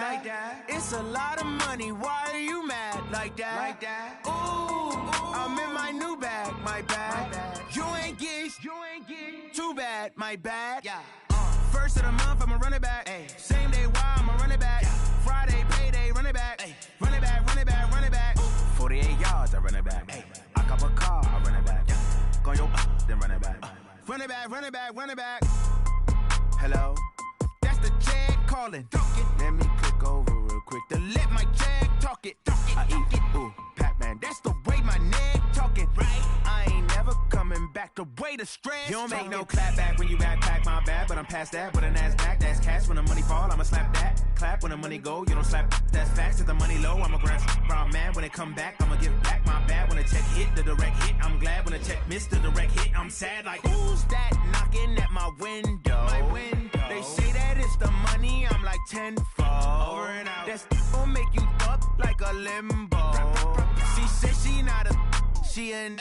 that. It's a lot of money, why are you mad like that? Ooh, I'm in my new bag, my bad. You ain't get too bad, my bad. First of the month, I'ma run it back. Same day, why I'ma run it back. Friday, payday, run it back. Run it back, run it back, run it back. 48 yards, I run it back. I cop a car, I run it back. Go yo, then run it back. Run it back, run it back, run it back. Hello? That's the check calling. Let me click over real quick to let my check talk it. I eat it, ooh, Pac-Man. That's the way my neck talking. I ain't never coming back the way the stress. You don't make no clap back when you backpack, my bad. But I'm past that with a NASDAQ. That's cash when the money fall, I'ma slap that. Clap when the money go, you don't slap. That's facts. If the money low, I'ma grab brown man. When it come back, I'ma give back my bad. When the check hit, the direct hit. I'm glad when the check missed the direct hit. I'm sad like, who's that knocking at my window? My window. They say that it's the money, I'm like tenfold. Over and out. That's gon' make you up like a limbo. She said she not a, she an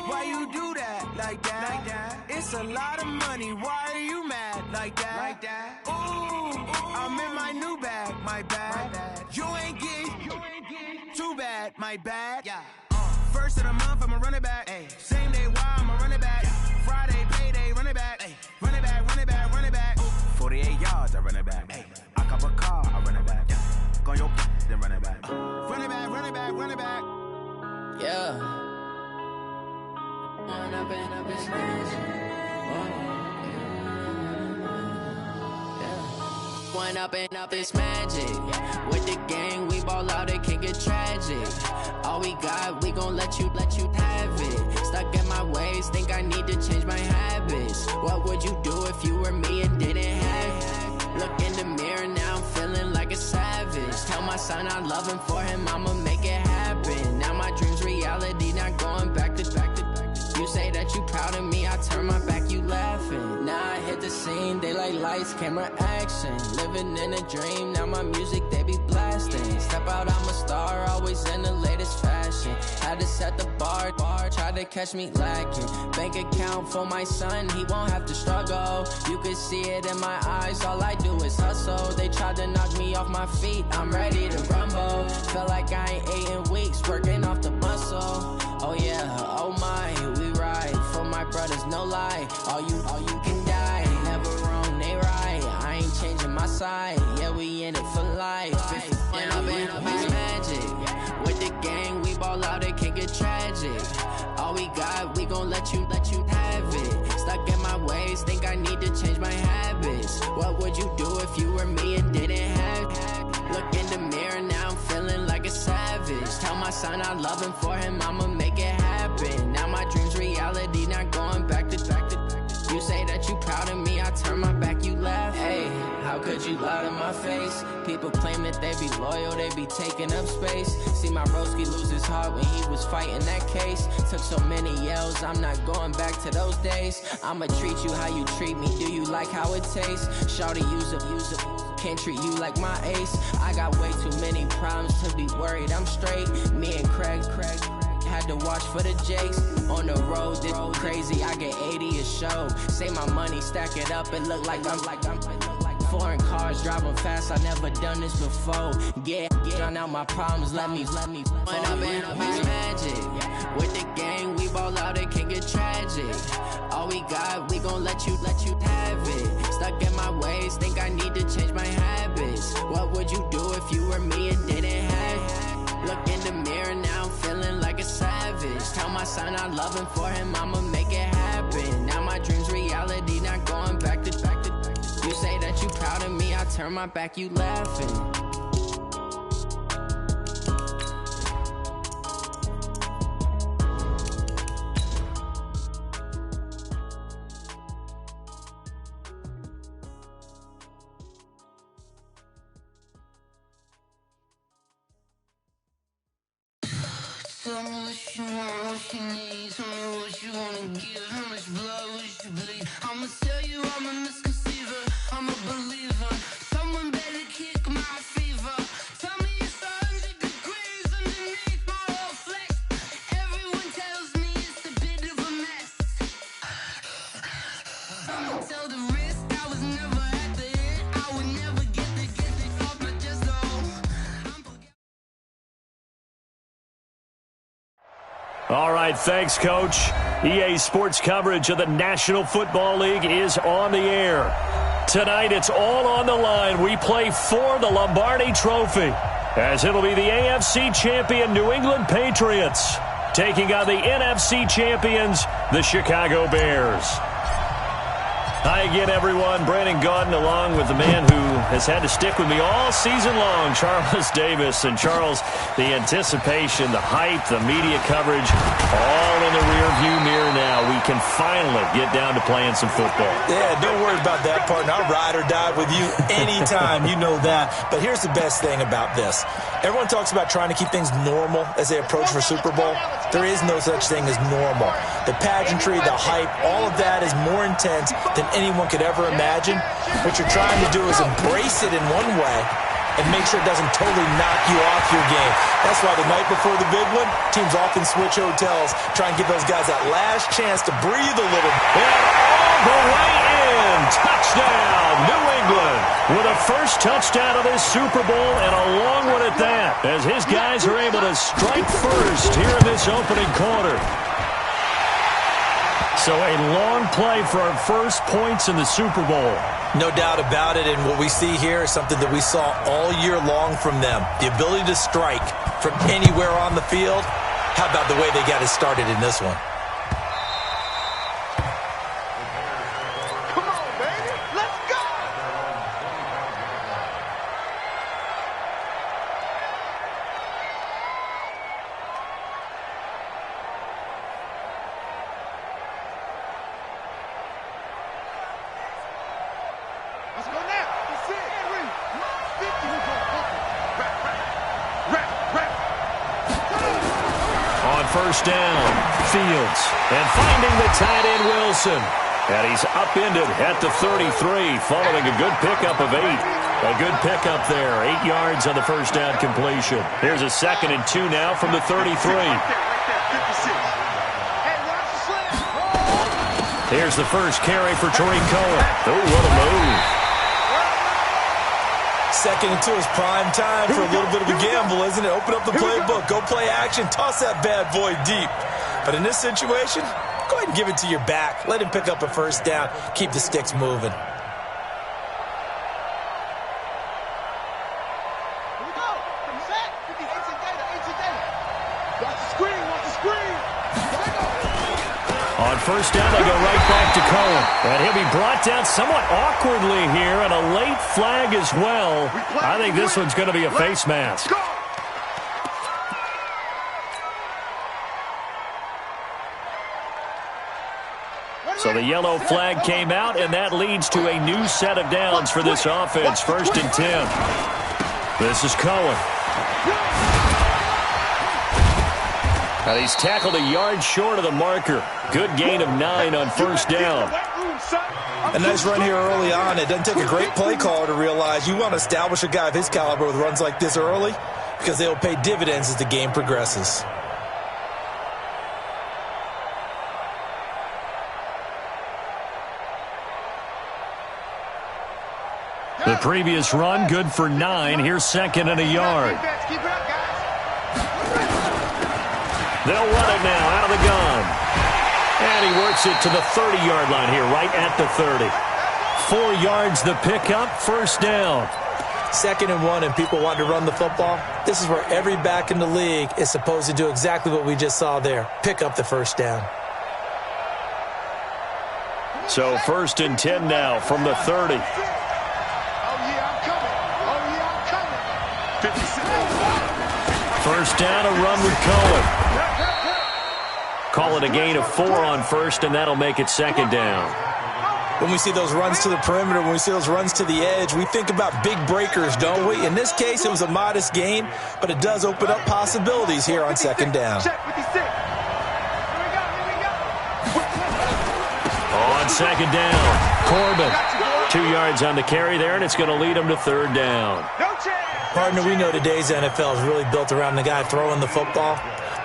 why you do that like that? It's a lot of money, why are you mad like that? Ooh, I'm in my new bag, my bad. You ain't get too bad, my bad. First of the month, I'ma run it back. Same day, why I'ma run it back. Friday, payday, run it back. Run it back, run it back, run it back. 48 yards, I run it back. I cop a car, I run it back. Go yo, then run it back. Run it back, run it back, run it back. Yeah. When I've been up, it's magic. When up and up, it's magic. With the gang, we ball out, it can get tragic. All we got, we gon' let you have it. Stuck in my ways, think I need to change my habits. What would you do if you were me and didn't have it? Look in the mirror, now I'm feeling like a savage. Tell my son I love him, for him I'ma make it happen. Now my dream's reality, not going back to. You say that you proud of me, I turn my back, you laughing. Now I hit the scene, they like lights, camera, action. Living in a dream, now my music, they be blasting. Step out, I'm a star, always in the latest fashion. Had to set the bar, try to catch me lacking. Bank account for my son, he won't have to struggle. You can see it in my eyes, all I do is hustle. They tried to knock me off my feet, I'm ready to rumble. Felt like I ain't ate in weeks, working off the muscle. Oh yeah, oh my, we ride for my brothers, no lie. All you can die, never wrong, they right. I ain't changing my side, yeah, we in it for life. When I've been up, it's magic. With the gang, we ball out, it can get tragic. All we got, we gon' let you have it. Stuck in my ways, think I need to change my habits. What would you do if you were me and didn't have it? Look in the mirror, now I'm feeling like a savage. Tell my son I love him, for him I'ma make it happen. Now my dream's reality, not going back to. You say that you proud of me, I turn my back, you laugh. Hey, how could you lie to my face? People claim that they be loyal, they be taking up space. See my broski lose his heart when he was fighting that case. Took so many yells, I'm not going back to those days. I'ma treat you how you treat me, do you like how it tastes? Shawty, use it, can't treat you like my ace. I got way too many problems to be worried, I'm straight. Me and Craig had to watch for the Jakes. On the road, this crazy, I get 80 a show. Say my money, stack it up, it look like I'm foreign cars, driving fast, I never done this before. Get drown out my problems, let me. When I've been up, it's magic. With the gang, we ball out, it can get tragic. All we got, we gon' let you have it. Stuck in my ways, think I need to change my habits. What would you do if you were me and didn't have it? Look in the mirror, now I'm feeling like a savage. Tell my son I love him, for him I'ma make it happen. Now my dream's reality, not going back to. You say that you proud of me, I turn my back, you laughing. Tell me what you want, what you need. Tell me what you wanna give. How much blood would you bleed? I'ma tell you I'm a misconceiver, I'm a believer. Someone better kick my fever. Tell me it's 100 degrees underneath my whole flesh. Everyone tells me it's a bit of a mess. I'ma tell the risk I was never at the end. All right, thanks, Coach. EA Sports coverage of the National Football League is on the air. Tonight, it's all on the line. We play for the Lombardi Trophy, as it'll be the AFC champion New England Patriots taking on the NFC champions, the Chicago Bears. Hi again, everyone. Brandon Gaudin along with the man who has had to stick with me all season long, Charles Davis. And Charles, the anticipation, the hype, the media coverage, all in the rearview mirror now. We can finally get down to playing some football. Yeah, don't worry about that, partner. I'll ride or die with you anytime. You know that. But here's the best thing about this. Everyone talks about trying to keep things normal as they approach for Super Bowl. There is no such thing as normal. The pageantry, the hype, all of that is more intense than anyone could ever imagine. What you're trying to do is embrace it in one way and make sure it doesn't totally knock you off your game. That's why the night before the big one, teams often switch hotels, try and give those guys that last chance to breathe a little. And all the way in, touchdown, New England, with a first touchdown of this Super Bowl, and a long one at that, as his guys are able to strike first here in this opening quarter. So a long play for our first points in the Super Bowl. No doubt about it, and what we see here is something that we saw all year long from them. The ability to strike from anywhere on the field. How about the way they got it started in this one? Come on, baby. Let's go. Let's go now. That's it. Henry. 50. Rap. On first down, Fields, and finding the tight end Wilson. And he's upended at the 33, following a good pickup of 8. A good pickup there, 8 yards on the first down completion. Here's a 2nd and 2 now from the 33. Here's the first carry for Tariq Cohen. Oh, what a move. 2nd and 2 is prime time for a little bit of a gamble, isn't it? Open up the playbook, go play action, toss that bad boy deep. But in this situation, go ahead and give it to your back. Let him pick up a first down. Keep the sticks moving. Here we go. From set. 50. Exit data. Watch the screen. On first down, they go right back to Cohen. And he'll be brought down somewhat awkwardly here, and a late flag as well. I think this one's going to be a face mask. So the yellow flag came out, and that leads to a new set of downs for this offense. 1st and 10. This is Cohen. And he's tackled a yard short of the marker. Good gain of 9 on first down. A nice run here early on. It doesn't take a great play caller to realize you want to establish a guy of his caliber with runs like this early, because they'll pay dividends as the game progresses. The previous run, good for 9. Here's 2nd and a yard. They'll run it now out of the gun. And he works it to the 30-yard line here, right at the 30. 4 yards the pickup, first down. 2nd and 1, and people want to run the football. This is where every back in the league is supposed to do exactly what we just saw there. Pick up the first down. So 1st and 10 now from the 30. First down, a run with Cohen. Call it a gain of 4 on first, and that'll make it 2nd down. When we see those runs to the perimeter, when we see those runs to the edge, we think about big breakers, don't we? In this case, it was a modest gain, but it does open up possibilities here on 2nd down. On 2nd down, Corbin. 2 yards on the carry there, and it's going to lead him to 3rd down. Partner, we know today's NFL is really built around the guy throwing the football.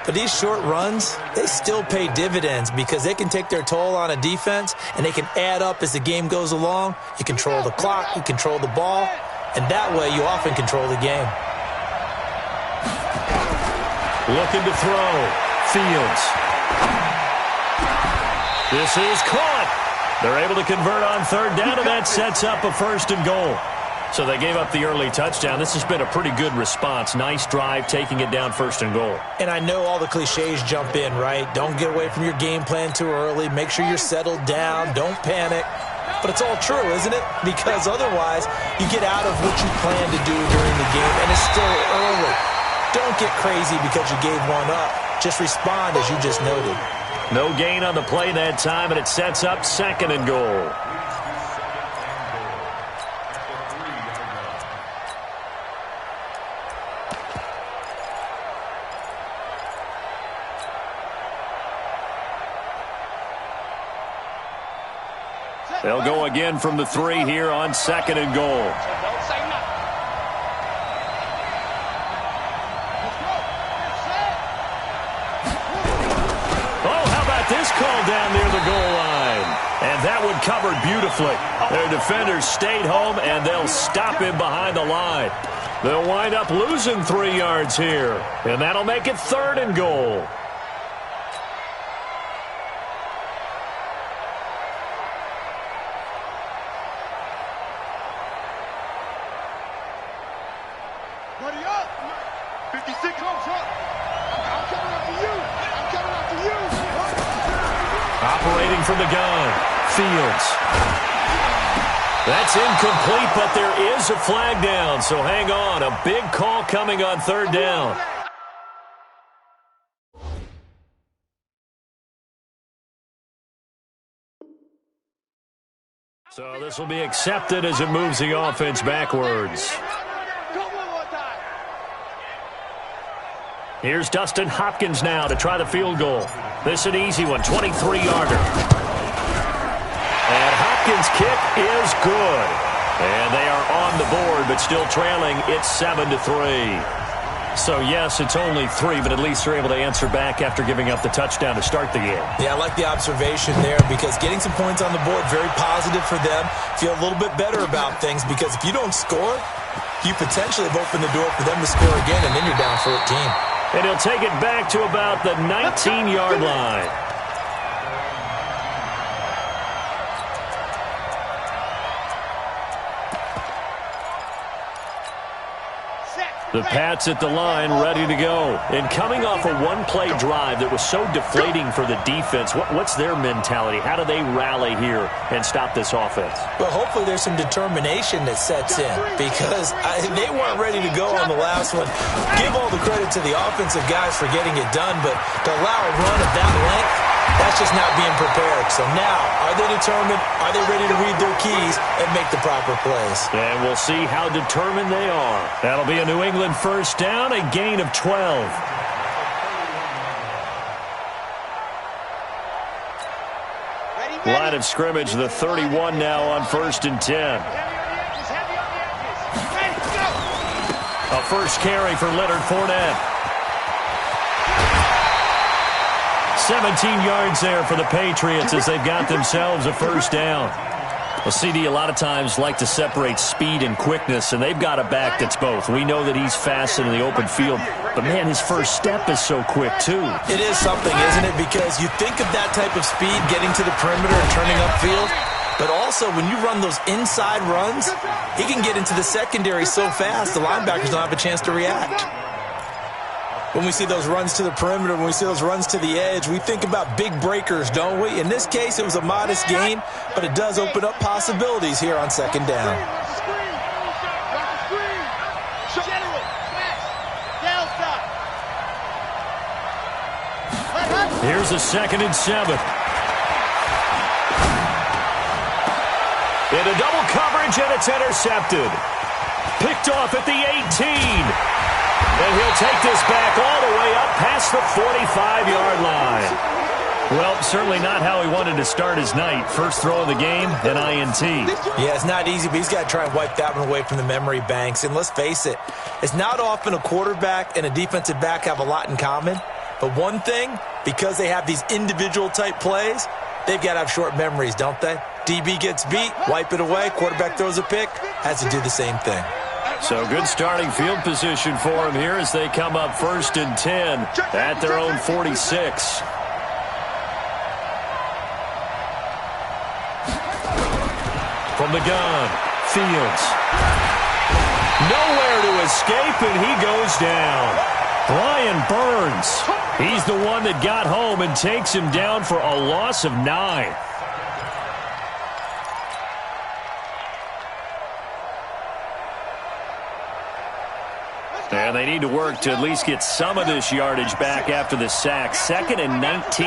But these short runs, they still pay dividends because they can take their toll on a defense, and they can add up as the game goes along. You control the clock, you control the ball, and that way you often control the game. Looking to throw. Fields. This is caught. They're able to convert on third down, and that sets up a 1st and goal. So they gave up the early touchdown. This has been a pretty good response. Nice drive, taking it down 1st and goal. And I know all the cliches jump in, right? Don't get away from your game plan too early. Make sure you're settled down. Don't panic. But it's all true, isn't it? Because otherwise, you get out of what you plan to do during the game, and it's still early. Don't get crazy because you gave one up. Just respond as you just noted. No gain on the play that time, and it sets up 2nd and goal. They'll go again from the 3 here on 2nd and goal. Oh, how about this call down near the goal line? And that one covered beautifully. Their defenders stayed home, and they'll stop him behind the line. They'll wind up losing 3 yards here, and that'll make it 3rd and goal. Operating from the gun, Fields. That's incomplete, but there is a flag down, so hang on. A big call coming on 3rd down. So this will be accepted as it moves the offense backwards. Here's Dustin Hopkins now to try the field goal. This is an easy one, 23-yarder. And Hopkins' kick is good. And they are on the board, but still trailing. It's 7-3. So, yes, it's only 3, but at least they're able to answer back after giving up the touchdown to start the game. Yeah, I like the observation there because getting some points on the board, very positive for them. Feel a little bit better about things because if you don't score, you potentially have opened the door for them to score again, and then you're down 14. And he'll take it back to about the 19-yard line. The Pats at the line, ready to go. And coming off a one-play drive that was so deflating for the defense, what's their mentality? How do they rally here and stop this offense? Well, hopefully there's some determination that sets in because they weren't ready to go on the last one. Give all the credit to the offensive guys for getting it done, but to allow a run of that length, that's just not being prepared. So now, are they determined? Are they ready to read their keys and make the proper plays? And we'll see how determined they are. That'll be a New England 1st down, a gain of 12. Line of scrimmage, the 31 now on 1st and 10. A first carry for Leonard Fournette. 17 yards there for the Patriots as they've got themselves a 1st down. Well, CD, a lot of times like to separate speed and quickness, and they've got a back that's both. We know that he's fast in the open field, but, man, his first step is so quick, too. It is something, isn't it? Because you think of that type of speed getting to the perimeter and turning upfield, but also when you run those inside runs, he can get into the secondary so fast the linebackers don't have a chance to react. When we see those runs to the perimeter, when we see those runs to the edge, we think about big breakers, don't we? In this case, it was a modest gain, but it does open up possibilities here on 2nd down. Here's a 2nd and 7. Into double coverage, and it's intercepted. Picked off at the 18. And he'll take this back all the way up past the 45-yard line. Well, certainly not how he wanted to start his night. First throw of the game, an INT. Yeah, it's not easy, but he's got to try and wipe that one away from the memory banks. And let's face it, it's not often a quarterback and a defensive back have a lot in common. But one thing, because they have these individual-type plays, they've got to have short memories, don't they? DB gets beat, wipe it away, quarterback throws a pick, has to do the same thing. So good starting field position for him here as they come up 1st and 10 at their own 46. From the gun, Fields. Nowhere to escape, and he goes down. Brian Burns. He's the one that got home and takes him down for a loss of 9. And they need to work to at least get some of this yardage back after the sack. 2nd and 19.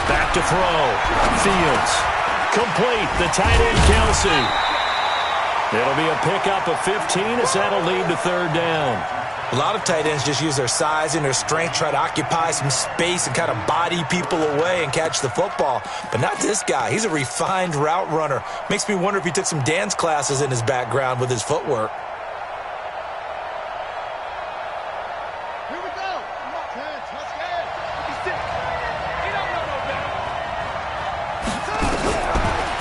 Back to throw. Fields. Complete. The tight end, Kelsey. It'll be a pickup of 15 as that'll lead to 3rd down. A lot of tight ends just use their size and their strength, try to occupy some space and kind of body people away and catch the football. But not this guy. He's a refined route runner. Makes me wonder if he took some dance classes in his background with his footwork. Here we go. Come on, Terrence. Let's go. 56. He don't know no better.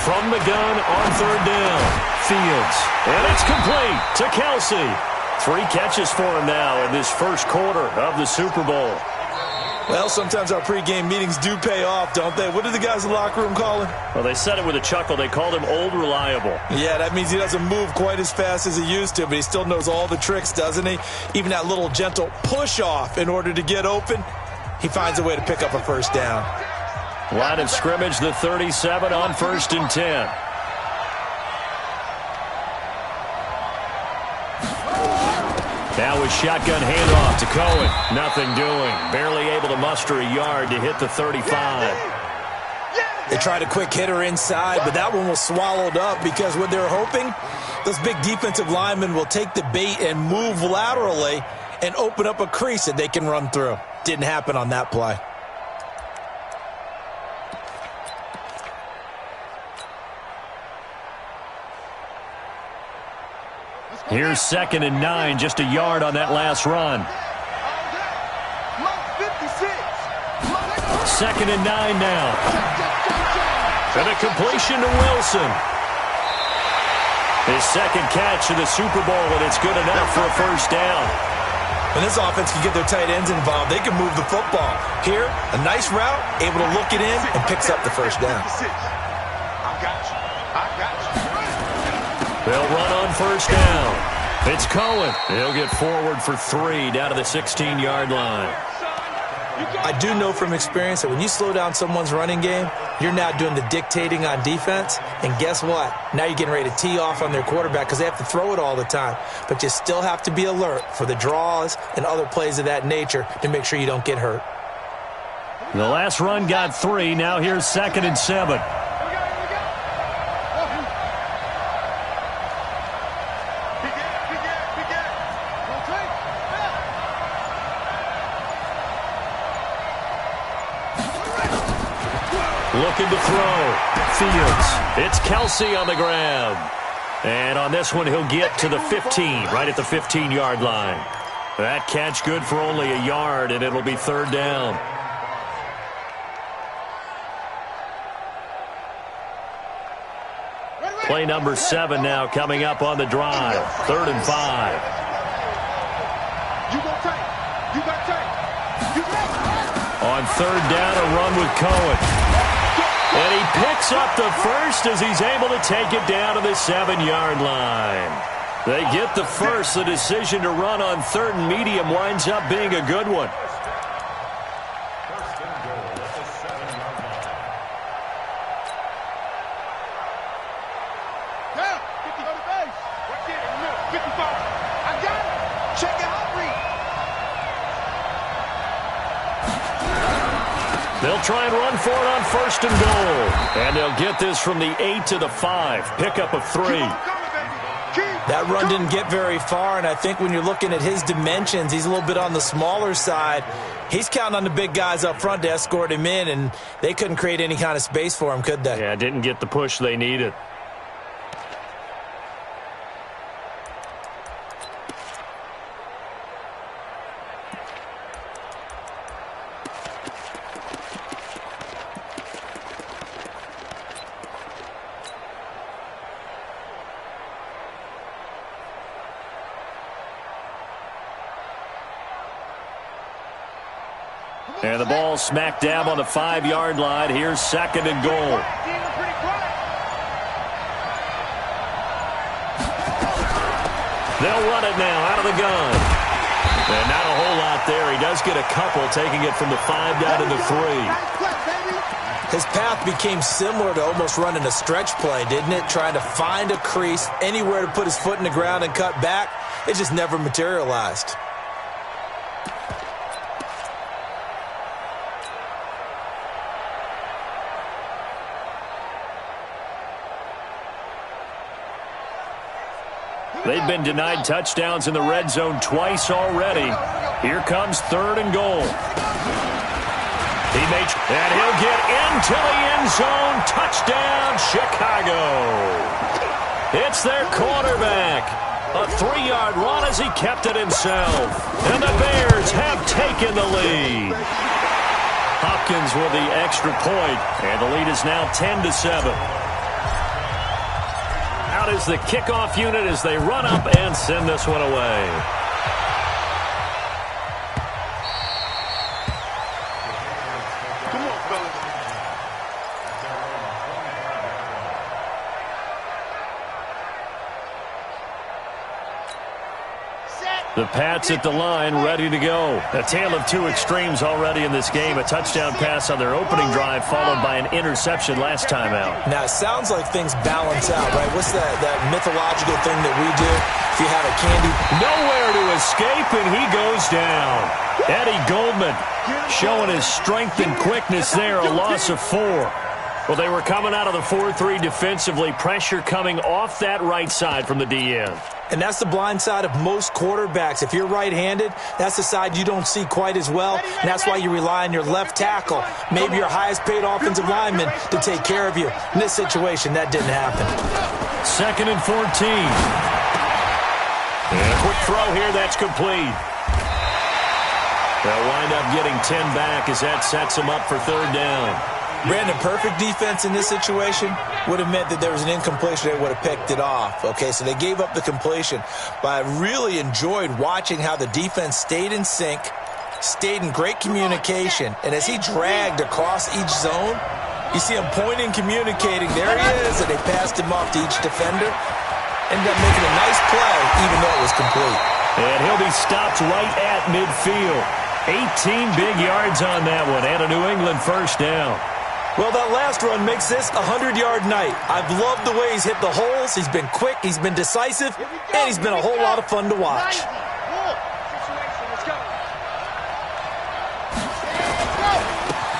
From the gun on 3rd down. Fields. And it's complete to Kelsey. 3 catches for him now in this first quarter of the Super Bowl. Well, sometimes our pregame meetings do pay off, don't they? What did the guys in the locker room call him? Well, they said it with a chuckle. They called him Old Reliable. Yeah, that means he doesn't move quite as fast as he used to, but he still knows all the tricks, doesn't he? Even that little gentle push-off in order to get open, he finds a way to pick up a 1st down. Line of scrimmage, the 37 on 1st and 10. Now with shotgun handoff to Cohen. Nothing doing. Barely able to muster a yard to hit the 35. They tried a quick hitter inside, but that one was swallowed up because what they're hoping, those big defensive linemen will take the bait and move laterally and open up a crease that they can run through. Didn't happen on that play. Here's 2nd and 9, just a yard on that last run. 2nd and 9 now. And a completion to Wilson. His 2nd catch of the Super Bowl, and it's good enough for a 1st down. When this offense can get their tight ends involved, they can move the football. Here, a nice route, able to look it in, and picks up the 1st down. I got you. I got you. They'll run on 1st down. It's Cohen. He'll get forward for 3 down to the 16-yard line. I do know from experience that when you slow down someone's running game, you're now doing the dictating on defense. And guess what? Now you're getting ready to tee off on their quarterback because they have to throw it all the time. But you still have to be alert for the draws and other plays of that nature to make sure you don't get hurt. The last run got 3. Now here's 2nd and 7. Looking to throw. Fields. It's Kelsey on the ground. And on this one, he'll get to the 15, right at the 15-yard line. That catch good for only a yard, and it'll be 3rd down. Play number 7 now coming up on the drive. 3rd and 5. You got tight. You got tight. You got tight. On 3rd down, a run with Cohen. And he picks up the 1st as he's able to take it down to the 7-yard line. They get the 1st. The decision to run on 3rd and medium winds up being a good one. Down. 50 on the base. Right there in the middle. 55. I got it. Check it out, Reed. They'll try and run for it on 1st and goal. And they'll get this from the 8 to the 5. Pickup of 3. That run didn't get very far, and I think when you're looking at his dimensions, he's a little bit on the smaller side. He's counting on the big guys up front to escort him in, and they couldn't create any kind of space for him, could they? Yeah, didn't get the push they needed. And the ball smack dab on the 5-yard line. Here's 2nd and goal. They'll run it now out of the gun. And not a whole lot there. He does get a couple, taking it from the 5 down to the 3. His path became similar to almost running a stretch play, didn't it? Trying to find a crease, anywhere to put his foot in the ground and cut back. It just never materialized. They've been denied touchdowns in the red zone twice already. Here comes 3rd and goal. And he'll get into the end zone. Touchdown, Chicago. It's their quarterback. A 3-yard run as he kept it himself. And the Bears have taken the lead. Hopkins with the extra point, and the lead is now 10-7. Out is the kickoff unit as they run up and send this one away. The Pats at the line, ready to go. A tale of two extremes already in this game. A touchdown pass on their opening drive, followed by an interception last time out. Now, it sounds like things balance out, right? What's that mythological thing that we do? If you have a candy... Nowhere to escape, and he goes down. Eddie Goldman showing his strength and quickness there, a loss of 4. Well, they were coming out of the 4-3 defensively. Pressure coming off that right side from the DN. And that's the blind side of most quarterbacks. If you're right-handed, that's the side you don't see quite as well. And that's why you rely on your left tackle, maybe your highest-paid offensive lineman, to take care of you. In this situation, that didn't happen. 2nd and 14. And a quick throw here, that's complete. They'll wind up getting 10 back as that sets them up for 3rd down. Brandon, perfect defense in this situation would have meant that there was an incompletion. They would have picked it off. Okay, so they gave up the completion. But I really enjoyed watching how the defense stayed in sync, stayed in great communication. And as he dragged across each zone, you see him pointing, communicating. There he is, and they passed him off to each defender. Ended up making a nice play, even though it was complete. And he'll be stopped right at midfield. 18 big yards on that one, and a New England 1st down. Well, that last run makes this a 100-yard night. I've loved the way he's hit the holes. He's been quick, he's been decisive, and he's been a whole lot of fun to watch.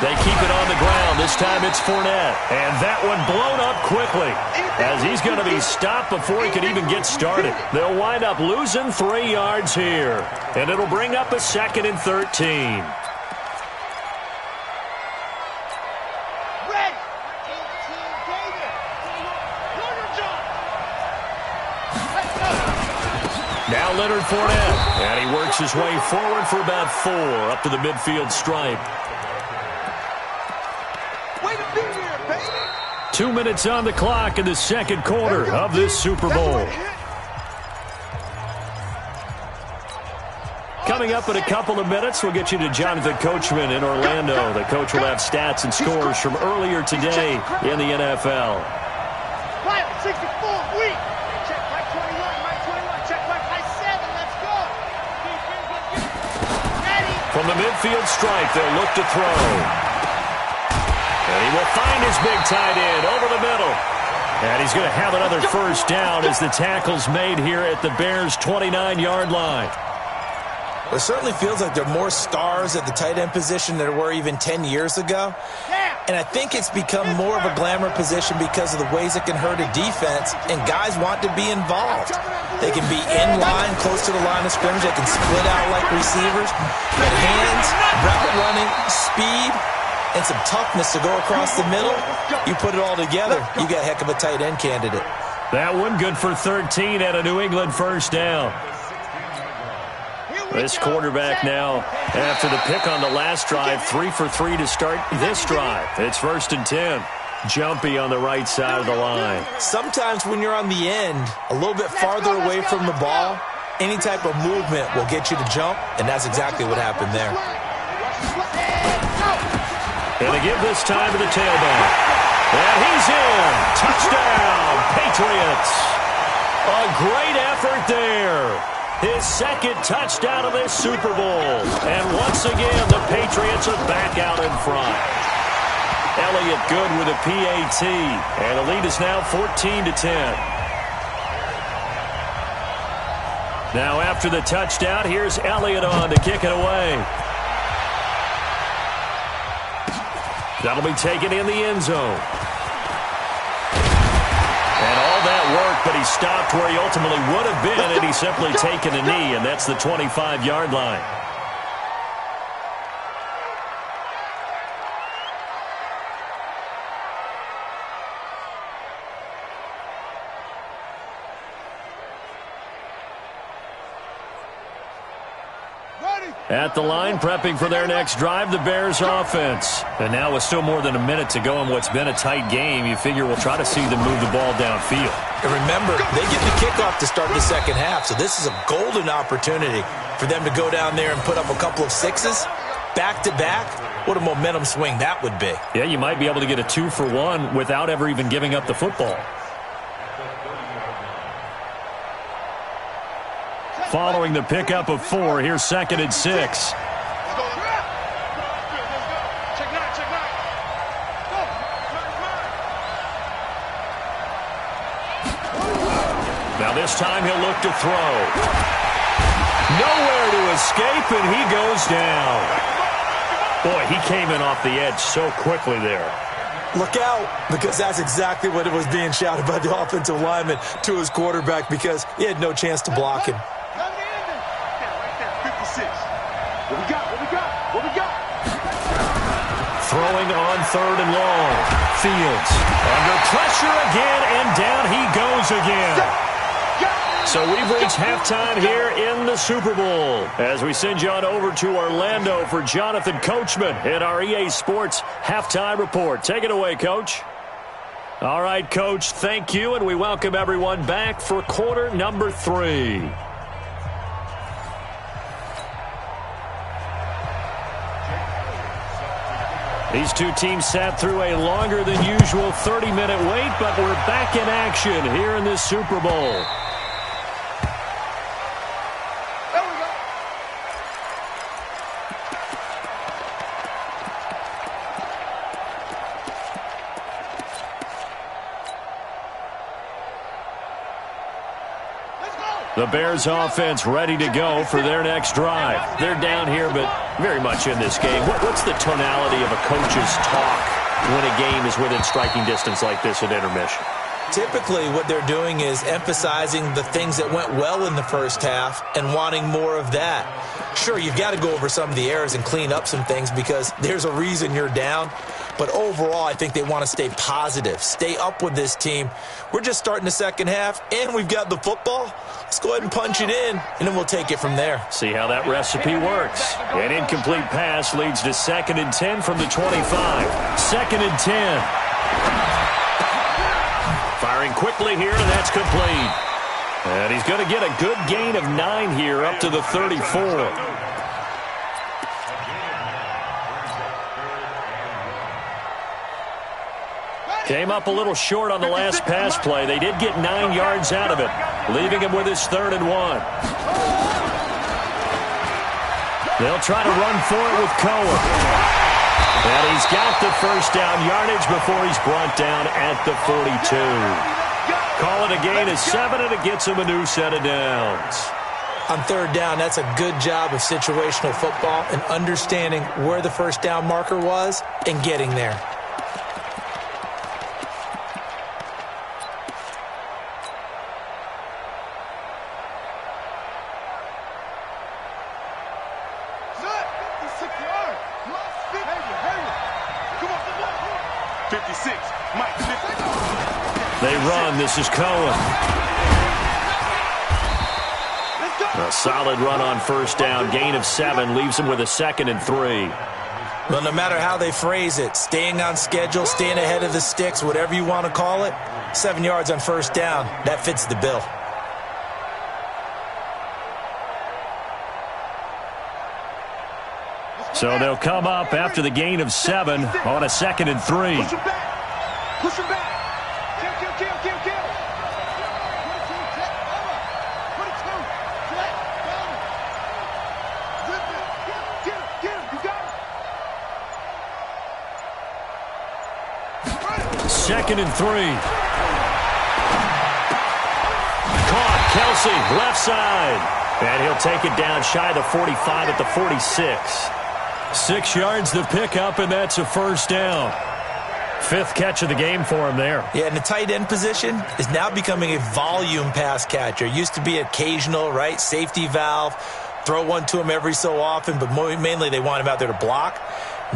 They keep it on the ground. This time it's Fournette. And that one blown up quickly as he's going to be stopped before he can even get started. They'll wind up losing 3 yards here. And it'll bring up a 2nd and 13. Now Leonard Fournette, and he works his way forward for about 4 up to the midfield stripe. 2 minutes on the clock in the 2nd quarter of this Super Bowl. Coming up in a couple of minutes, we'll get you to Jonathan Coachman in Orlando. The coach will have stats and scores from earlier today in the NFL. 64, weak. Check right 21, check right high 7, let's go. Ready. From the midfield stripe, they'll look to throw. And he will find his big tight end over the middle. And he's going to have another 1st down as the tackle's made here at the Bears' 29-yard line. Well, it certainly feels like there are more stars at the tight end position than there were even 10 years ago. And I think it's become more of a glamour position because of the ways it can hurt a defense, and guys want to be involved. They can be in line, close to the line of scrimmage. They can split out like receivers. But hands, route running, speed, and some toughness to go across the middle, you put it all together, you got a heck of a tight end candidate. That one good for 13 at a New England 1st down. This quarterback now, after the pick on the last drive, 3 for 3 to start this drive. It's 1st and 10. Jumpy on the right side of the line. Sometimes when you're on the end, a little bit farther away from the ball, any type of movement will get you to jump, and that's exactly what happened there. And they give this time to the tailback. And he's in. Touchdown, Patriots. A great effort there. His second touchdown of this Super Bowl. And once again, the Patriots are back out in front. Elliott good with a PAT. And the lead is now 14-10. Now after the touchdown, here's Elliott on to kick it away. That'll be taken in the end zone. And all that work, but he stopped where he ultimately would have been, and he's simply taken a knee, and that's the 25-yard line. At the line, prepping for their next drive, the Bears offense. And now with still more than a minute to go in what's been a tight game, you figure we'll try to see them move the ball downfield. And remember, they get the kickoff to start the second half, so this is a golden opportunity for them to go down there and put up a couple of sixes back-to-back. What a momentum swing that would be. Yeah, you might be able to get a 2-for-1 without ever even giving up the football. Following the pickup of 4, here's 2nd and 6. Now this time he'll look to throw. Nowhere to escape, and he goes down. Boy, he came in off the edge so quickly there. Look out, because that's exactly what it was being shouted by the offensive lineman to his quarterback, because he had no chance to block him. Throwing on 3rd and long. Fields under pressure again, and down he goes again. So we've reached halftime here in the Super Bowl as we send you on over to Orlando for Jonathan Coachman in our EA Sports Halftime Report. Take it away, Coach. All right, Coach, thank you, and we welcome everyone back for quarter number 3. These two teams sat through a longer than usual 30-minute wait, but we're back in action here in this Super Bowl. The Bears offense ready to go for their next drive. They're down here, but very much in this game. What's the tonality of a coach's talk when a game is within striking distance like this at intermission? Typically, what they're doing is emphasizing the things that went well in the first half and wanting more of that. Sure, you've got to go over some of the errors and clean up some things because there's a reason you're down. But overall, I think they want to stay positive, stay up with this team. We're just starting the second half, and we've got the football. Let's go ahead and punch it in, and then we'll take it from there. See how that recipe works. An incomplete pass leads to 2nd and 10 from the 25. 2nd and 10. Firing quickly here, and that's complete. And he's going to get a good gain of 9 here up to the 34. Came up a little short on the last pass play. They did get 9 yards out of it, leaving him with his 3rd and 1. They'll try to run for it with Cohen. And he's got the first down yardage before he's brought down at the 42. Call it a gain of 7, and it gets him a new set of downs. On 3rd down, that's a good job of situational football and understanding where the first down marker was and getting there. They run. This is Cohen. A solid run on first down. Gain of 7 leaves him with a 2nd and 3. Well, no matter how they phrase it, staying on schedule, staying ahead of the sticks, whatever you want to call it, 7 yards on first down, that fits the bill. So they'll come up after the gain of 7 on a 2nd and 3. Push him back. Push him back. Kill, kill, kill, kill, kill. 22, check, over. 22, check, down. Zip it. Get him, you got him. 2nd and 3. Caught, Kelsey, left side. And he'll take it down shy of the 45 at the 46. 6 yards to pick up, and that's a first down. 5th catch of the game for him there. Yeah, and the tight end position is now becoming a volume pass catcher. Used to be occasional, right? Safety valve. Throw one to him every so often, but mainly they want him out there to block.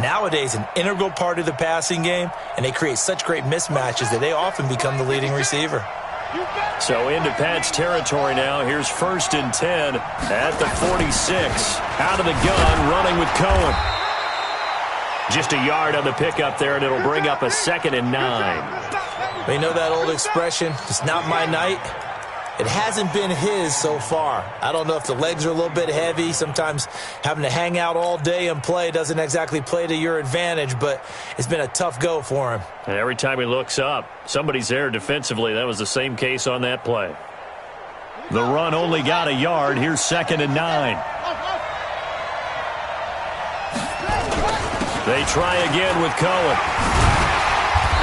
Nowadays, an integral part of the passing game, and they create such great mismatches that they often become the leading receiver. So into Pat's territory now. Here's 1st and 10 at the 46. Out of the gun, running with Cohen. Just a yard on the pickup there, and it'll bring up a 2nd and 9. You know that old expression, it's not my night? It hasn't been his so far. I don't know if the legs are a little bit heavy. Sometimes having to hang out all day and play doesn't exactly play to your advantage, but it's been a tough go for him. And every time he looks up, somebody's there defensively. That was the same case on that play. The run only got a yard. Here's 2nd and 9. They try again with Cohen.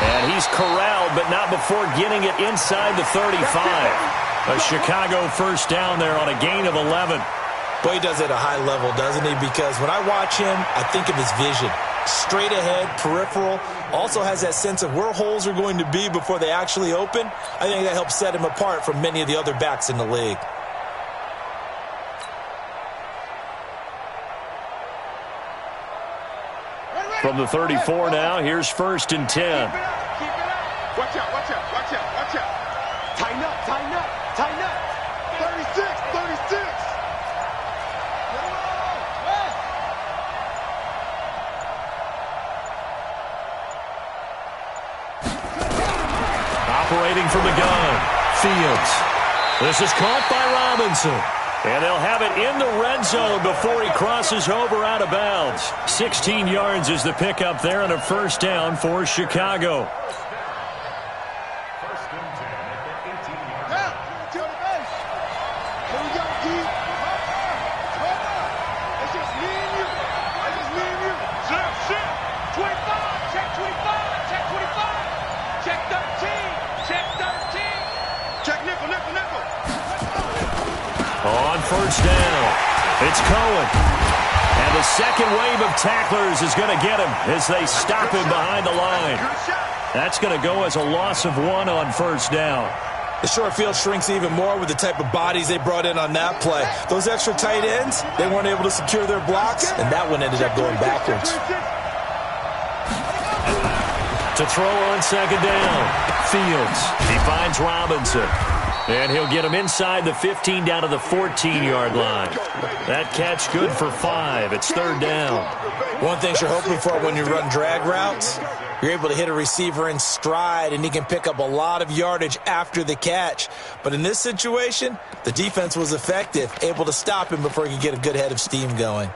And he's corralled, but not before getting it inside the 35. A Chicago first down there on a gain of 11. Boy, he does it at a high level, doesn't he? Because when I watch him, I think of his vision. Straight ahead, peripheral. Also has that sense of where holes are going to be before they actually open. I think that helps set him apart from many of the other backs in the league. From the 34 now, here's 1st and 10. Keep it up. Watch out, watch out, watch out, watch out. Tighten up, tighten up, tighten up. 36, 36. Operating from the gun, Fields. This is caught by Robinson. And they'll have it in the red zone before he crosses over out of bounds. 16 yards is the pickup there and a first down for Chicago. On first down, it's Cohen. And the second wave of tacklers is going to get him as they stop him behind the line. That's going to go as a loss of 1 on first down. The short field shrinks even more with the type of bodies they brought in on that play. Those extra tight ends, they weren't able to secure their blocks, and that one ended up going backwards. To throw on second down, Fields. He finds Robinson. And he'll get him inside the 15 down to the 14-yard line. That catch good for 5. It's 3rd down. One thing you're hoping for when you run drag routes, you're able to hit a receiver in stride, and he can pick up a lot of yardage after the catch. But in this situation, the defense was effective, able to stop him before he could get a good head of steam going.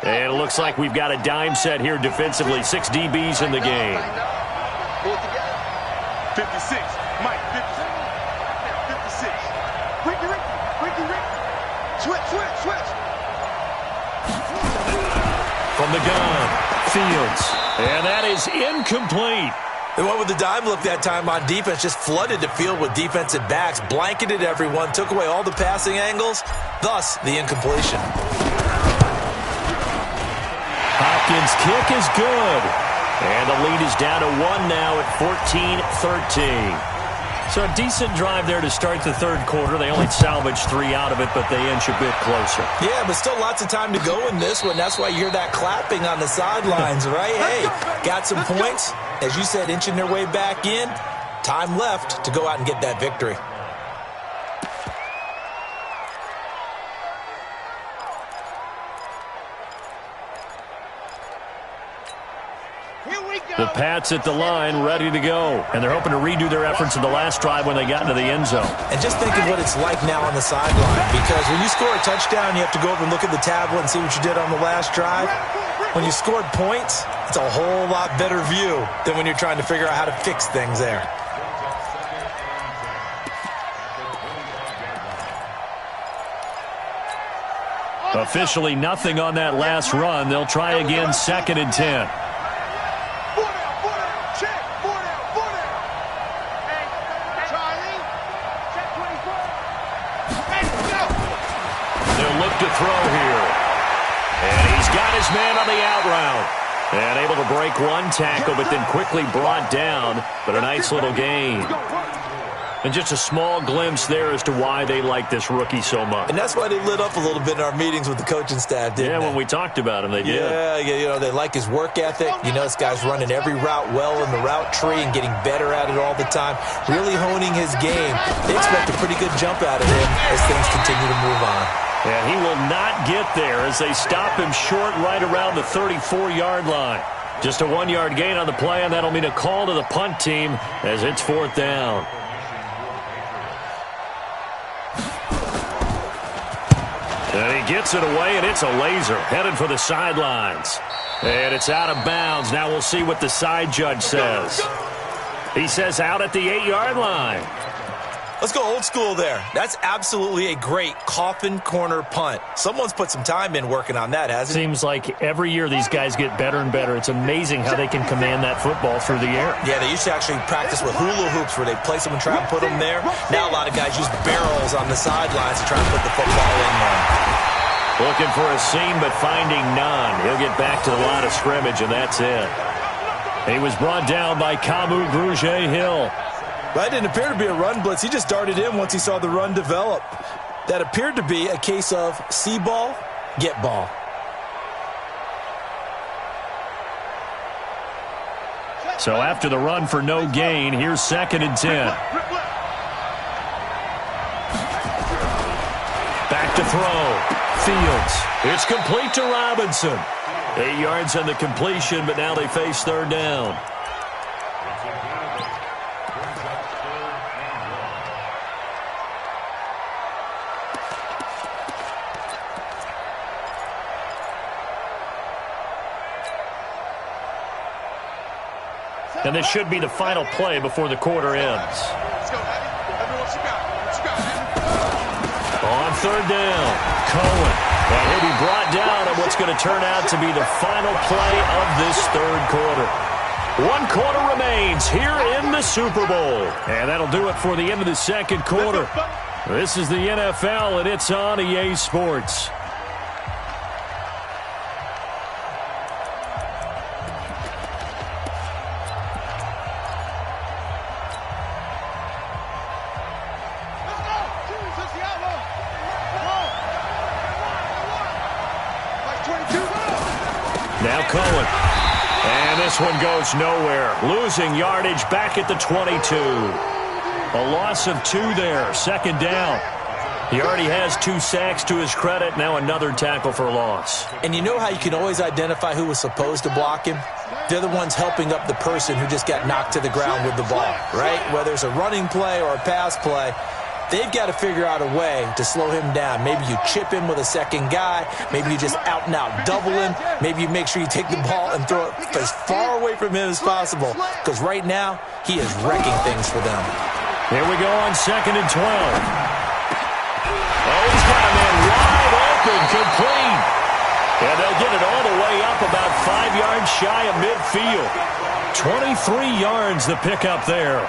And it looks like we've got a dime set here defensively. 6 DBs in the game. 56. Mike, 56. 56. Ricky. Switch. From the gun, Fields. And that is incomplete. They went with the dime look that time on defense, just flooded the field with defensive backs, blanketed everyone, took away all the passing angles, thus the incompletion. Hopkins' kick is good. And the lead is down to 1 now at 14-13. So a decent drive there to start the third quarter. They only salvaged 3 out of it, but they inch a bit closer. Yeah, but still lots of time to go in this one. That's why you hear that clapping on the sidelines, right? Hey, got some points. As you said, inching their way back in. Time left to go out and get that victory. Here we go. The Pats at the line, ready to go. And they're hoping to redo their efforts in the last drive when they got into the end zone. And just think of what it's like now on the sideline, because when you score a touchdown, you have to go over and look at the tablet and see what you did on the last drive. When you scored points, it's a whole lot better view than when you're trying to figure out how to fix things there. Officially nothing on that last run. They'll try again, 2nd and 10. They'll look to throw here. And he's got his man on the out route. And able to break one tackle, but then quickly brought down. But a nice little gain. And just a small glimpse there as to why they like this rookie so much. And that's why they lit up a little bit in our meetings with the coaching staff, didn't they? When we talked about him, they did. Yeah, you know, they like his work ethic. You know, this guy's running every route well in the route tree and getting better at it all the time, really honing his game. They expect a pretty good jump out of him as things continue to move on. And he will not get there as they stop him short right around the 34-yard line. Just a 1-yard gain on the play, and that'll mean a call to the punt team as it's 4th down. And he gets it away, and it's a laser headed for the sidelines. And it's out of bounds. Now we'll see what the side judge says. He says out at the 8-yard line. Let's go old school there. That's absolutely a great coffin corner punt. Someone's put some time in working on that, hasn't it? Seems like every year these guys get better and better. It's amazing how they can command that football through the air. Yeah, they used to actually practice with hula hoops where they place them and try and put them there. Now a lot of guys use barrels on the sidelines to try and put the football in there. Looking for a seam, but finding none. He'll get back to the line of scrimmage, and that's it. He was brought down by Kamu Grugier-Hill. That didn't appear to be a run blitz. He just darted in once he saw the run develop. That appeared to be a case of see ball, get ball. So after the run for no gain, here's 2nd and 10. Back to throw. Fields. It's complete to Robinson. 8 yards on the completion, but now they face 3rd down. And this should be the final play before the quarter ends. Let's go, Eddie. Everyone, what you got? What you got, Eddie? On 3rd down, Cohen. And he'll be brought down on what's going to turn out to be the final play of this 3rd quarter. 1 quarter remains here in the Super Bowl. And that'll do it for the end of the 2nd quarter. This is the NFL, and it's on EA Sports. Now Cohen. And this one goes nowhere. Losing yardage back at the 22. A loss of 2 there. 2nd down. He already has 2 sacks to his credit. Now another tackle for loss. And you know how you can always identify who was supposed to block him? They're the ones helping up the person who just got knocked to the ground with the ball, right? Whether it's a running play or a pass play, they've got to figure out a way to slow him down. Maybe you chip him with a 2nd guy. Maybe you just out and out double him. Maybe you make sure you take the ball and throw it as far away from him as possible. Because right now, he is wrecking things for them. Here we go on 2nd and 12. Oh, he's got a man wide open, complete. And they'll get it all the way up about 5 yards shy of midfield. 23 yards the pickup there.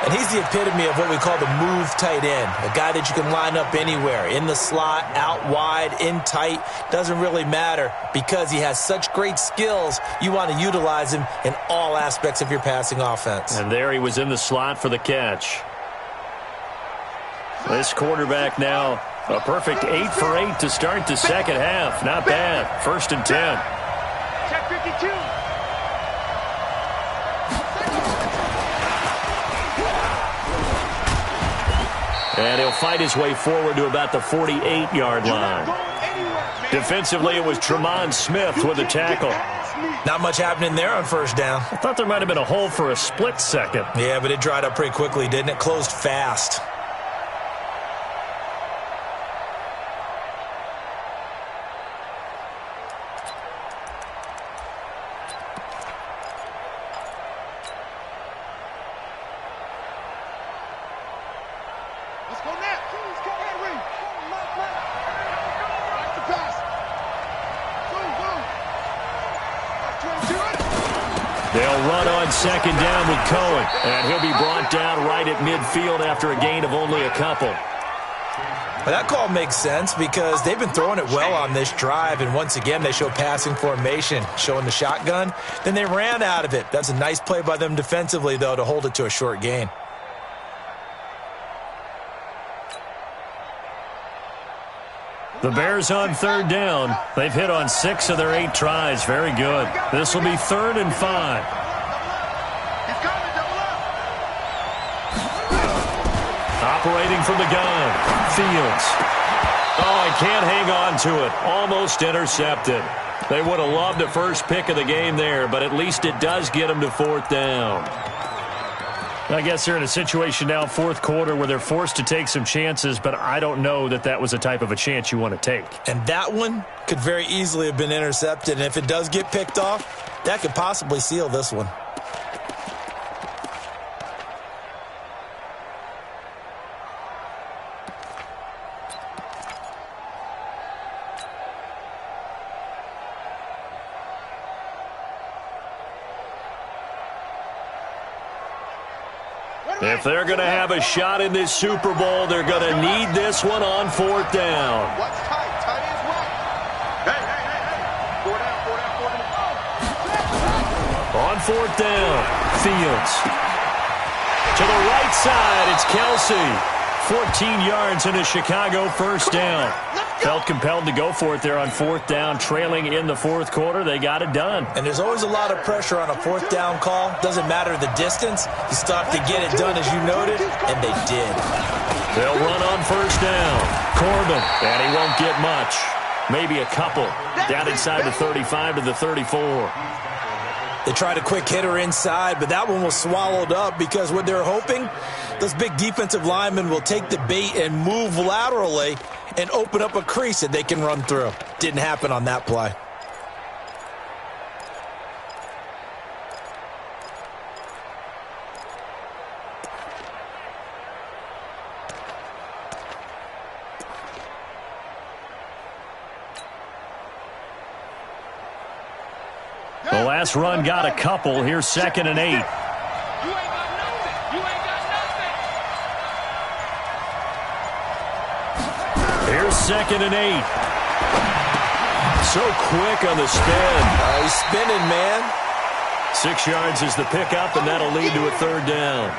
And he's the epitome of what we call the move tight end, a guy that you can line up anywhere, in the slot, out wide, in tight, doesn't really matter because he has such great skills. You want to utilize him in all aspects of your passing offense. And there he was in the slot for the catch. This quarterback now a perfect 8 for 8 to start the 2nd half. Not bad. 1st and 10. Check 52. And he'll fight his way forward to about the 48-yard line. Defensively, it was Tremont Smith with the tackle. Not much happening there on first down. I thought there might have been a hole for a split second. Yeah, but it dried up pretty quickly, didn't it? Closed fast. Let's go now. Go ahead, Reed. That's the pass. They'll run on second down with Cohen, and he'll be brought down right at midfield after a gain of only a couple. But that call makes sense because they've been throwing it well on this drive, and once again they show passing formation, showing the shotgun. Then they ran out of it. That's a nice play by them defensively, though, to hold it to a short gain. The Bears on third down. They've hit on 6 of their 8 tries. Very good. This will be 3rd and 5. Operating from the gun. Fields. Oh, he can't hang on to it. Almost intercepted. They would have loved the first pick of the game there, but at least it does get them to 4th down. I guess they're in a situation now, 4th quarter, where they're forced to take some chances, but I don't know that that was the type of a chance you want to take. And that one could very easily have been intercepted, and if it does get picked off, that could possibly seal this one. If they're going to have a shot in this Super Bowl, they're going to need this one on 4th down. What's tight? Tight is right. Hey. 4 down. On 4th down, Fields. To the right side, it's Kelsey. 14 yards in a Chicago first down. Felt compelled to go for it there on 4th down, trailing in the 4th quarter. They got it done. And there's always a lot of pressure on a 4th down call. Doesn't matter the distance. You still have to get it done, as you noted, and they did. They'll run on first down. Corbin, and he won't get much. Maybe a couple. Down inside the 35 to the 34. They tried a quick hitter inside, but that one was swallowed up because what they're hoping, those big defensive linemen will take the bait and move laterally and open up a crease that they can run through. Didn't happen on that play. The last run got a couple. Here's 2nd and 8. Here's 2nd and 8. So quick on the spin. He's spinning, man. 6 yards is the pickup, and that'll lead to a 3rd down.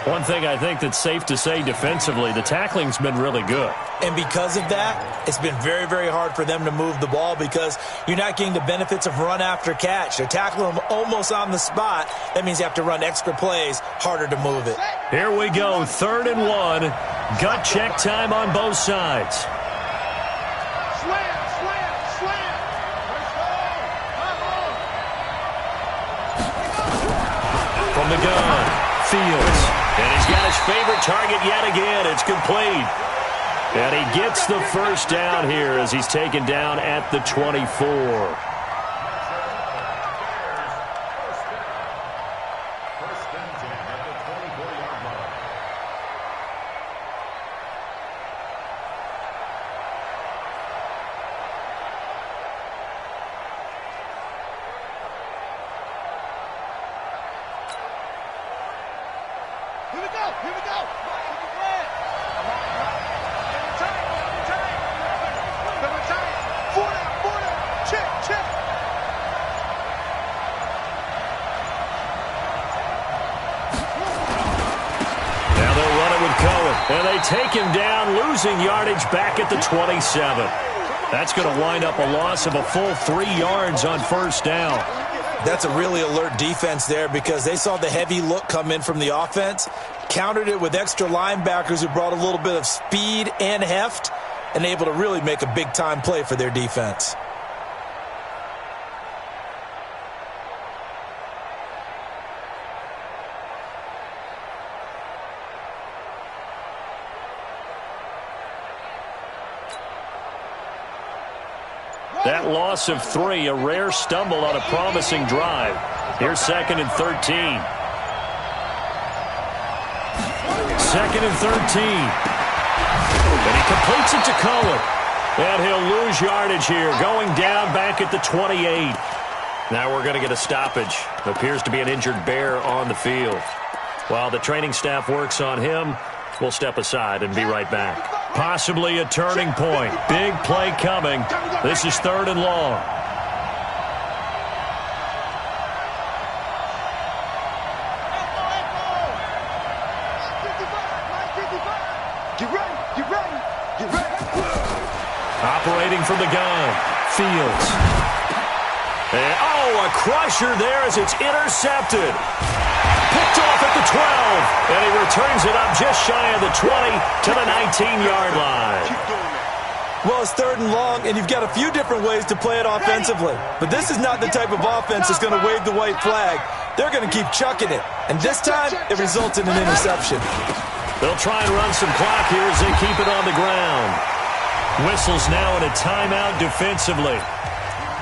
One thing I think that's safe to say defensively, the tackling's been really good. And because of that, it's been very, very hard for them to move the ball because you're not getting the benefits of run after catch. They're tackling them almost on the spot. That means you have to run extra plays, harder to move it. Here we go, 3rd and 1. Gut check time on both sides. Slam. From the gun, Fields. And he's got his favorite target yet again. It's complete. And he gets the first down here as he's taken down at the 24. Here we go. Four down. Check. Now they'll run it with Cohen. And they take him down, losing yardage back at the 27. That's going to wind up a loss of a full 3 yards on first down. That's a really alert defense there because they saw the heavy look come in from the offense, countered it with extra linebackers who brought a little bit of speed and heft, and able to really make a big-time play for their defense. That loss of 3, a rare stumble on a promising drive. Here's 2nd and 13. 2nd and 13. And he completes it to Cullen. And he'll lose yardage here, going down back at the 28. Now we're going to get a stoppage. Appears to be an injured Bear on the field. While the training staff works on him, we'll step aside and be right back. Possibly a turning point. Big play coming. This is 3rd and long. Operating from the gun, Fields. And, a crusher there as it's intercepted. Picked off at the 12, and he returns it up just shy of the 20 to the 19-yard line. Well, it's 3rd and long, and you've got a few different ways to play it offensively. But this is not the type of offense that's going to wave the white flag. They're going to keep chucking it. And this time, it results in an interception. They'll try and run some clock here as they keep it on the ground. Whistles now in a timeout defensively.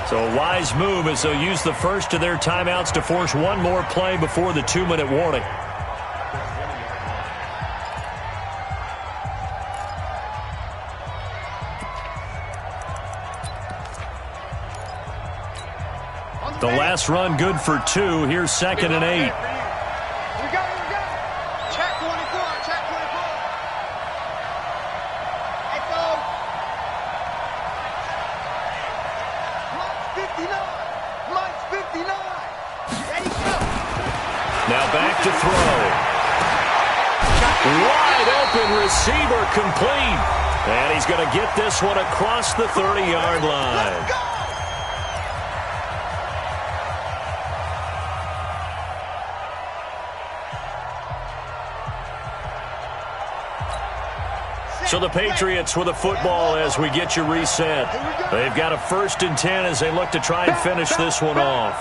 So a wise move as they'll use the first of their timeouts to force one more play before the 2-minute warning. The last run good for 2. Here's 2nd and 8. Check 24, check 24. Echo. Mike's 59. Ready, go. Now back to throw. Wide open receiver complete. And he's going to get this one across the 30-yard line. Let's go. So the Patriots with a football as we get you reset. They've got a 1st and 10 as they look to try and finish this one off.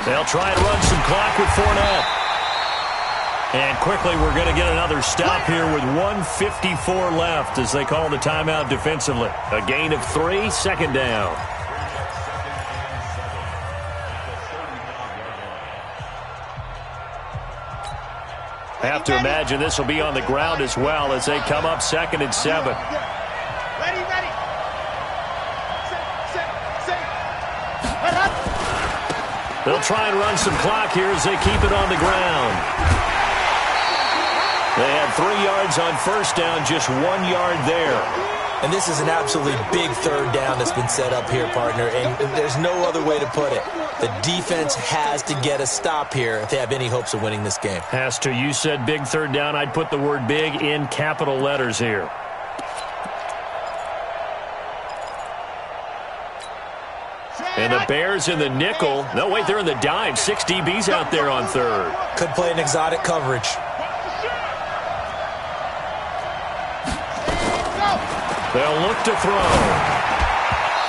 They'll try and run some clock with Fournette. And quickly we're going to get another stop here with 1:54 left as they call the timeout defensively. A gain of 3, 2nd down. Have to imagine this will be on the ground as well as they come up 2nd and 7. Ready. They'll try and run some clock here as they keep it on the ground. They had 3 yards on 1st down, just 1 yard there. And this is an absolutely big 3rd down that's been set up here, partner, and there's no other way to put it. The defense has to get a stop here if they have any hopes of winning this game. Has to. You said big 3rd down. I'd put the word big in capital letters here. And the Bears in the nickel. No, wait, they're in the dime. 6 DBs out there on 3rd. Could play an exotic coverage. They'll look to throw.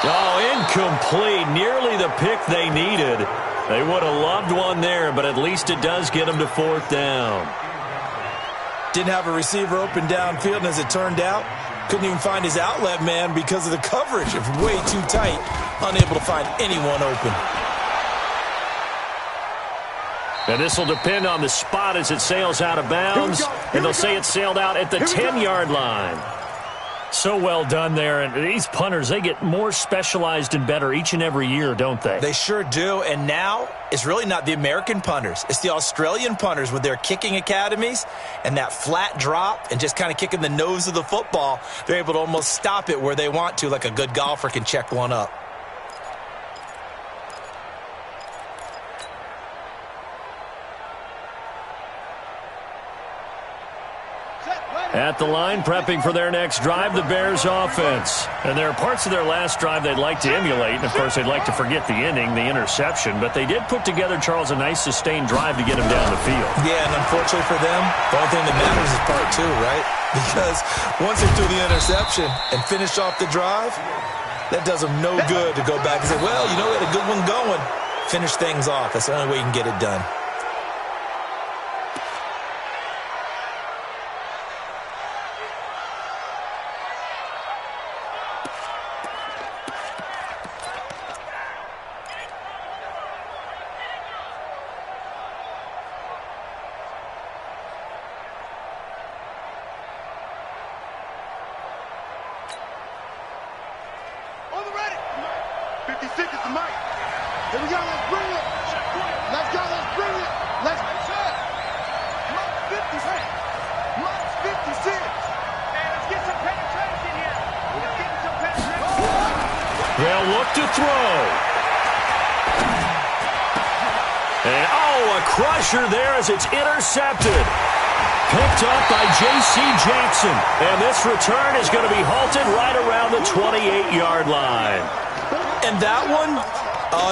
Oh, incomplete. Nearly the pick they needed. They would have loved one there, but at least it does get them to 4th down. Didn't have a receiver open downfield, and as it turned out, couldn't even find his outlet man because of the coverage. It was way too tight. Unable to find anyone open. And this will depend on the spot as it sails out of bounds. And they'll say it sailed out at the 10-yard line. So well done there. And these punters, they get more specialized and better each and every year, don't they? They sure do. And now it's really not the American punters. It's the Australian punters with their kicking academies and that flat drop and just kind of kicking the nose of the football. They're able to almost stop it where they want to, like a good golfer can check one up. At the line, prepping for their next drive, the Bears offense. And there are parts of their last drive they'd like to emulate. And, of course, they'd like to forget the ending, the interception. But they did put together, Charles, a nice sustained drive to get him down the field. Yeah, and unfortunately for them, the only thing that matters is part 2, right? Because once they threw the interception and finished off the drive, that does them no good to go back and say, well, you know, we had a good one going. Finish things off. That's the only way you can get it done. 50 seconds to Mike. Here we go, let's bring it. Let's go, let's bring it. Let's check. Mike's 56. Mike's 56. Hey, let's get some penetration here. Let's get some penetration. They'll look to throw. And, a crusher there as it's intercepted. Picked up by J.C. Jackson. And this return is going to be halted right around the 28-yard line. And that one,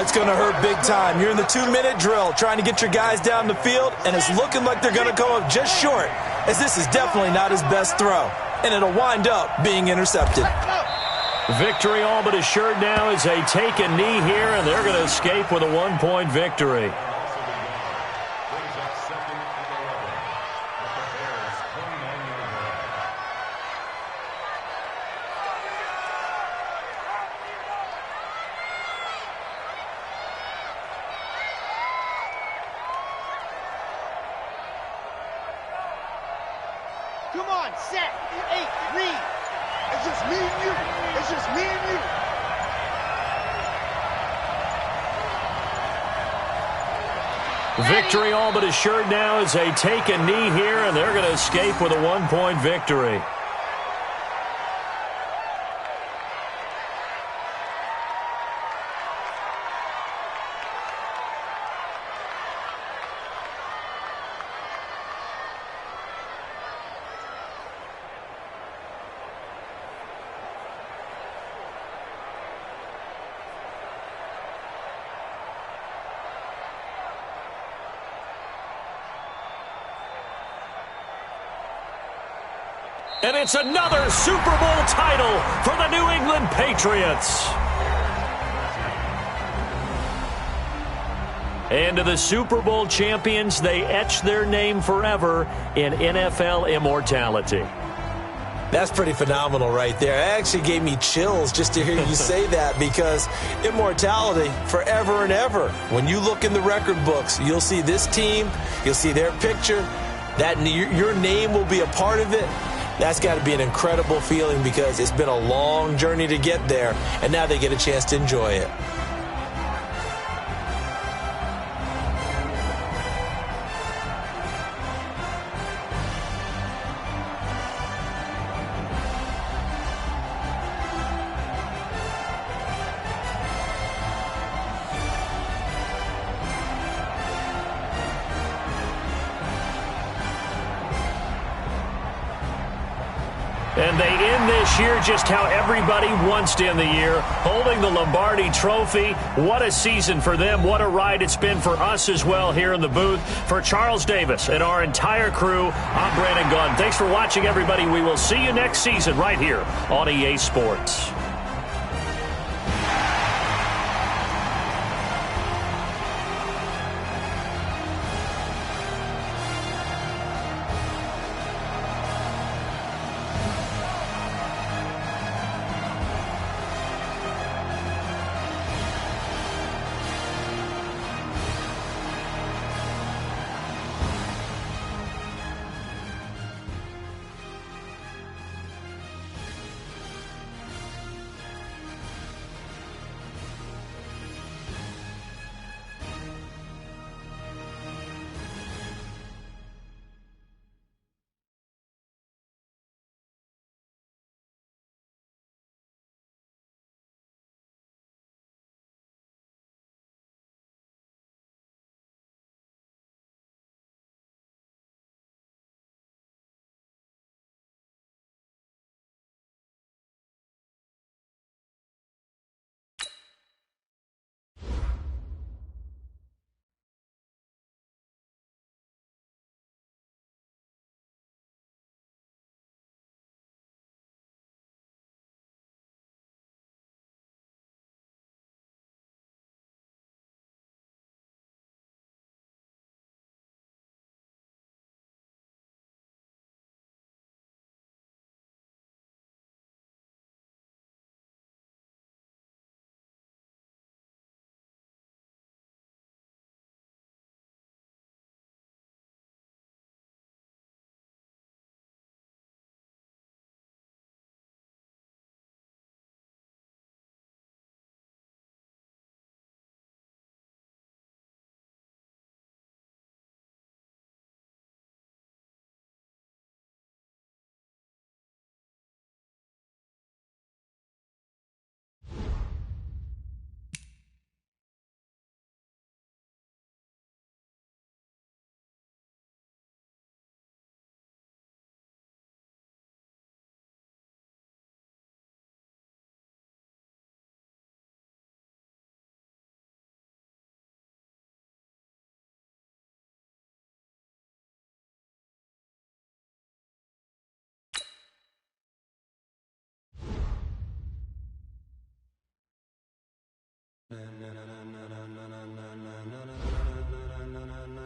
it's going to hurt big time. You're in the 2-minute drill trying to get your guys down the field, and it's looking like they're going to come up just short, as this is definitely not his best throw. And it'll wind up being intercepted. Victory all but assured now as they take a knee here, and they're going to escape with a 1-point victory. Come on, set, 8, read. It's just me and you. It's just me and you. Victory all but assured now as they take a knee here, and they're going to escape with a 1-point victory. And it's another Super Bowl title for the New England Patriots. And to the Super Bowl champions, they etch their name forever in NFL immortality. That's pretty phenomenal right there. It actually gave me chills just to hear you say that, because immortality forever and ever. When you look in the record books, you'll see this team, you'll see their picture, that your name will be a part of it. That's got to be an incredible feeling, because it's been a long journey to get there, and now they get a chance to enjoy it. And they end this year just how everybody wants to end the year, holding the Lombardi Trophy. What a season for them. What a ride it's been for us as well here in the booth. For Charles Davis and our entire crew, I'm Brandon Gunn. Thanks for watching, everybody. We will see you next season right here on EA Sports.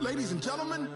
ladies and gentlemen,